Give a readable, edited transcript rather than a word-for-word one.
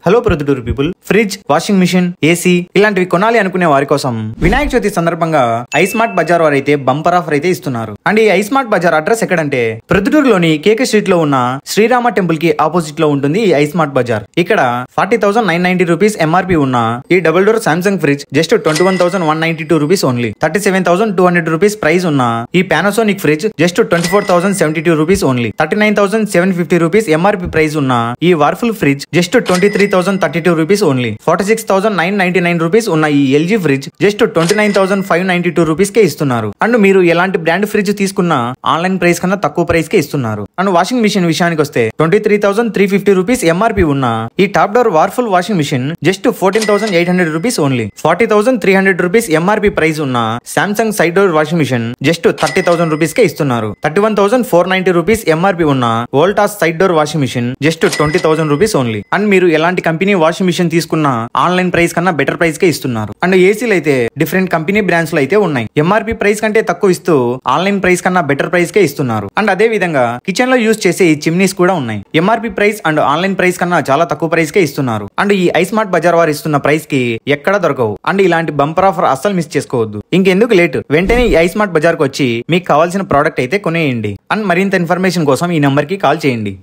Hello Proddatur people. Fridge, washing machine, AC ఇలాంటివి కొనాలి అనుకునే వారి కోసం వినాయక చవితి సందర్భంగా ఐస్మార్ట్ బజార్ వారు అయితే బంపర్ ఆఫర్ అయితే ఇస్తున్నారు. అండ్ ఈ ఐస్మార్ట్ బజార్ అడ్రస్ ఎక్కడంటే ప్రొద్దుటూరులోని కేకే స్ట్రీట్ లో ఉన్న శ్రీరామ టెంపుల్ కి ఆపోజిట్ లో ఉంటుంది ఈ ఐస్మార్ట్ బజార్. ఇక్కడ 40,990 రూపీస్ ఎంఆర్పీ ఉన్న ఈ double door Samsung fridge just 21,192 rupees only. 37,200 rupees price ఉన్న ఈ Panasonic fridge just 24,072 rupees only. 39,750 rupees MRP price ఉన్న ఈ Whirlpool fridge just 23,032 rupees only. 46,999 rupees ఉన్న ఈ ఎల్జీ ఫ్రిడ్జ్ జస్ట్ 29,592 రూపీస్ కే ఇస్తున్నారు. అండ్ మీరు ఎలాంటి బ్రాండ్ ఫ్రిడ్జ్ తీసుకున్నా ఆన్లైన్ ప్రైస్ కన్నా తక్కువ ప్రైస్ కే ఇస్తున్నారు. అండ్ వాషింగ్ మిషన్ విషయానికి వస్తే 23,350 రూపీస్ ఎంఆర్పీ ఉన్న ఈ top door Whirlpool washing machine just 14,800 rupees only. 40,300 rupees MRP price ఉన్న Samsung side door washing machine just 30,000 rupees కే ఇస్తున్నారు. 31,490 రూపీస్ ఎంఆర్పీ ఉన్న Voltas side door washing machine just 20,000 rupees only. And మీరు ఎలాంటి company washing machine తీసుకున్నా online price కన్నా better price కే ఇస్తున్నారు. అండ్ ఏసీలు అయితే డిఫరెంట్ కంపెనీ బ్రాండ్స్ లో అయితే ఉన్నాయి. ఎంఆర్పీ ప్రైస్ కంటే తక్కువ ఇస్తూ ఆన్లైన్ ప్రైస్ కన్నా బెటర్ ప్రైస్ కే ఇస్తున్నారు. అండ్ అదే విధంగా కిచెన్ లో యూజ్ చేసే ఈ చిమ్నీస్ కూడా ఉన్నాయి. MRP price and online price కన్నా చాలా తక్కువ ప్రైస్ కే ఇస్తున్నారు. అండ్ ఈ ఐస్మార్ట్ బజార్ వారు ఇస్తున్న ప్రైస్ కి ఎక్కడ దొరకవు. అండ్ ఇలాంటి బంపర్ ఆఫర్ అస్సలు మిస్ చేసుకోవద్దు. ఇంకెందుకు లేట్, వెంటనే ఈ ఐస్మార్ట్ బజార్ కు వచ్చి మీకు కావాల్సిన ప్రోడక్ట్ అయితే కొనేయండి. అండ్ మరింత ఇన్ఫర్మేషన్ కోసం ఈ నంబర్ కి కాల్ చేయండి.